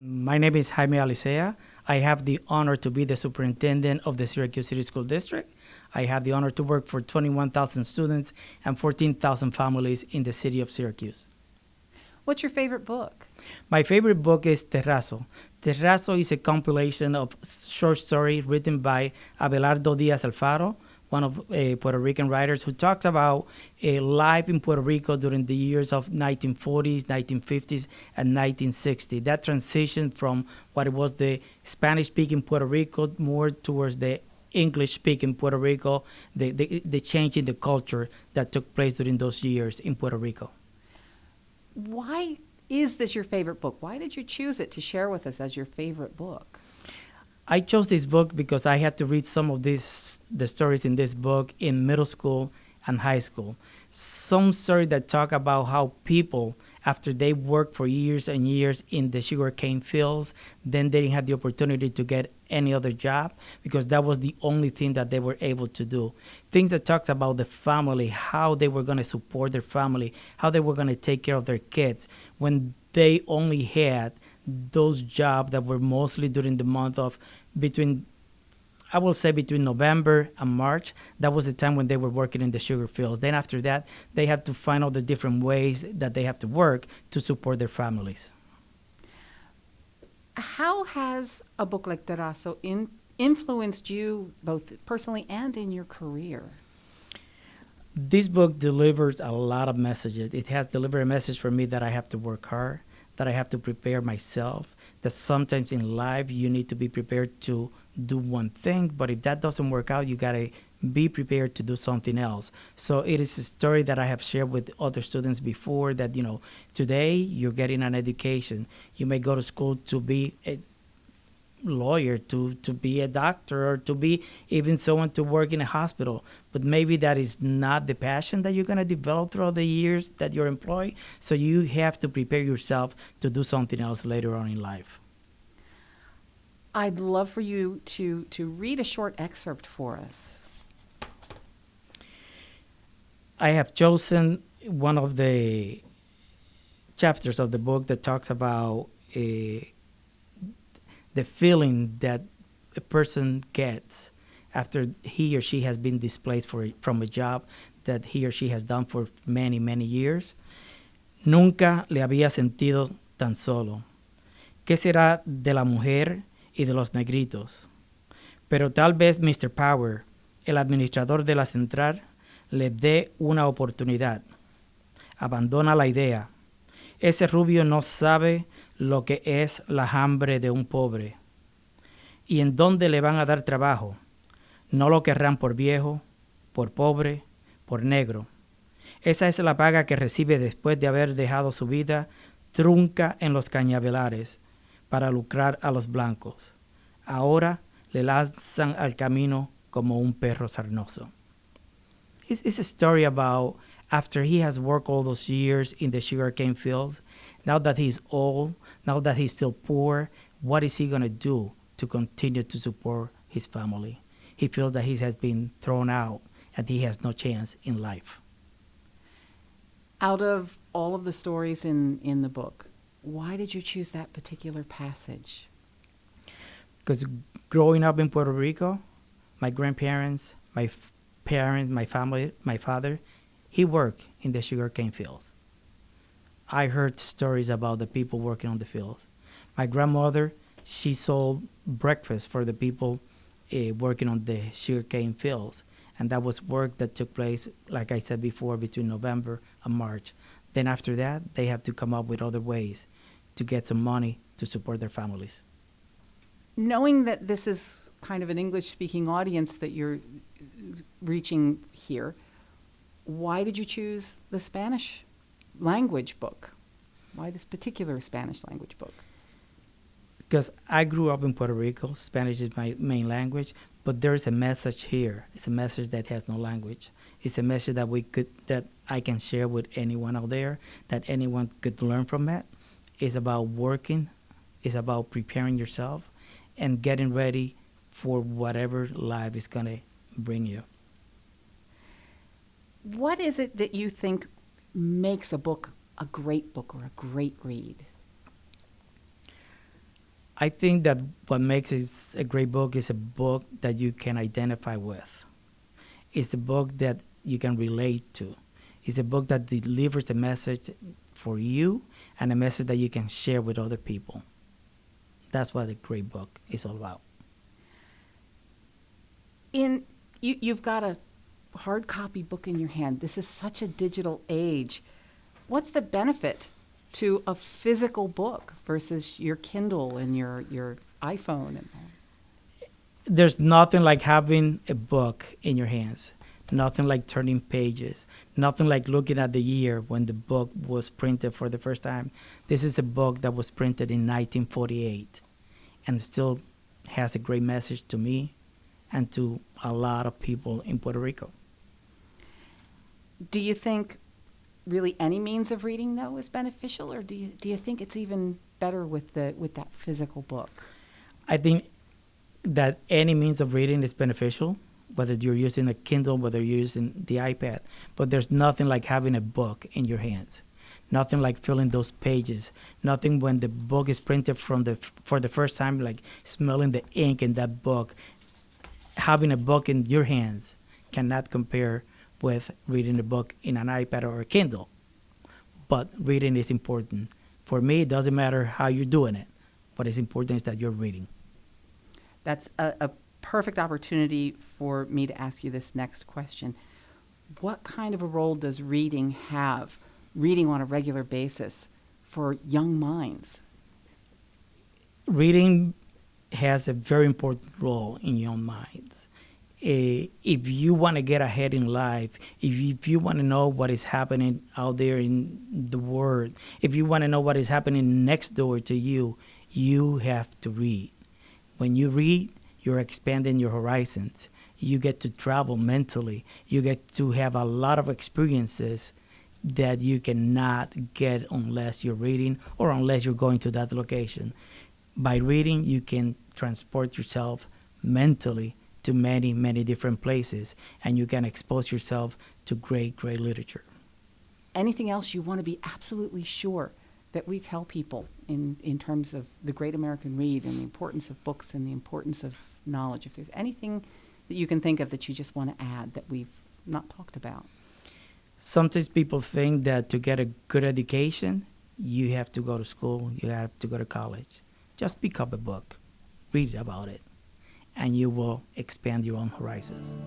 My name is Jaime Alicea. I have the honor to be the superintendent of the Syracuse City School District. I have the honor to work for 21,000 students and 14,000 families in the city of Syracuse. What's your favorite book? My favorite book is Terrazo. Terrazo is a compilation of short stories written by Abelardo Diaz Alfaro, one of Puerto Rican writers who talks about life in Puerto Rico during the years of 1940s, 1950s, and 1960. That transition from what it was the Spanish-speaking Puerto Rico more towards the English-speaking Puerto Rico, the change in the culture that took place during those years in Puerto Rico. Why is this your favorite book? Why did you choose it to share with us as your favorite book? I chose this book because I had to read some of the stories in this book in middle school and high school. Some stories that talk about how people, after they worked for years and years in the sugarcane fields, then they didn't have the opportunity to get any other job because that was the only thing that they were able to do. Things that talks about the family, how they were going to support their family, how they were going to take care of their kids when they only had those jobs that were mostly during the month of between November and March. That was the time when they were working in the sugar fields. Then after that, they have to find all the different ways that they have to work to support their families. How has a book like Terrazo influenced you both personally and in your career? This book delivers a lot of messages. It has delivered a message for me that I have to work hard, that I have to prepare myself, that sometimes in life you need to be prepared to do one thing, but if that doesn't work out, you gotta be prepared to do something else. So it is a story that I have shared with other students before that, today you're getting an education. You may go to school to be a lawyer, to be a doctor, or to be even someone to work in a hospital. But maybe that is not the passion that you're going to develop throughout the years that you're employed. So you have to prepare yourself to do something else later on in life. I'd love for you to read a short excerpt for us. I have chosen one of the chapters of the book that talks about the feeling that a person gets after he or she has been displaced from a job that he or she has done for many, many years. Nunca le había sentido tan solo. ¿Qué será de la mujer y de los negritos? Pero tal vez Mr. Power, el administrador de la central, le dé una oportunidad. Abandona la idea. Ese rubio no sabe lo que es la hambre de un pobre. ¿Y en dónde le van a dar trabajo? No lo querrán por viejo, por pobre, por negro. Esa es la paga que recibe después de haber dejado su vida trunca en los cañavelares para lucrar a los blancos. Ahora le lanzan al camino como un perro sarnoso. It's a story about after he has worked all those years in the sugarcane fields, now that he's old, now that he's still poor, what is he going to do to continue to support his family? He feels that he has been thrown out and he has no chance in life. Out of all of the stories in the book, why did you choose that particular passage? Because growing up in Puerto Rico, my grandparents, my parents, my family, my father, he worked in the sugarcane fields. I heard stories about the people working on the fields. My grandmother, she sold breakfast for the people working on the sugarcane fields. And that was work that took place, like I said before, between November and March. Then after that, they have to come up with other ways to get some money to support their families. Knowing that this is kind of an English-speaking audience that you're reaching here, why did you choose the Spanish language book? Why this particular Spanish language book? Because I grew up in Puerto Rico. Spanish is my main language, but there is a message here. It's a message that has no language. It's a message that I can share with anyone out there, that anyone could learn from it. It's about working. It's about preparing yourself and getting ready for whatever life is going to bring you. What is it that you think makes a book a great book or a great read? I think that what makes it a great book is a book that you can identify with. It's a book that you can relate to. It's a book that delivers a message for you and a message that you can share with other people. That's what a great book is all about. You've got a hard copy book in your hand. This is such a digital age. What's the benefit to a physical book versus your Kindle and your iPhone? And There's nothing like having a book in your hands, nothing like turning pages, nothing like looking at the year when the book was printed for the first time. This is a book that was printed in 1948 and still has a great message to me and to a lot of people in Puerto Rico. do you think really any means of reading, though, is beneficial, or do you think it's even better with that physical book? I think that any means of reading is beneficial, whether you're using a Kindle, whether you're using the iPad. But there's nothing like having a book in your hands. Nothing like filling those pages. Nothing when the book is printed for the first time, like smelling the ink in that book. Having a book in your hands cannot compare with reading a book in an iPad or a Kindle. But reading is important. For me, it doesn't matter how you're doing it. What is important is that you're reading. That's a perfect opportunity for me to ask you this next question. What kind of a role does reading have, reading on a regular basis, for young minds? Reading has a very important role in young minds. If you want to get ahead in life, if you want to know what is happening out there in the world, if you want to know what is happening next door to you, you have to read. When you read, you're expanding your horizons. You get to travel mentally. You get to have a lot of experiences that you cannot get unless you're reading or unless you're going to that location. By reading, you can transport yourself mentally to many, many different places, and you can expose yourself to great, great literature. Anything else you want to be absolutely sure that we tell people in terms of the great American read and the importance of books and the importance of knowledge? If there's anything that you can think of that you just want to add that we've not talked about. Sometimes people think that to get a good education, you have to go to school, you have to go to college. Just pick up a book, read about it, and you will expand your own horizons.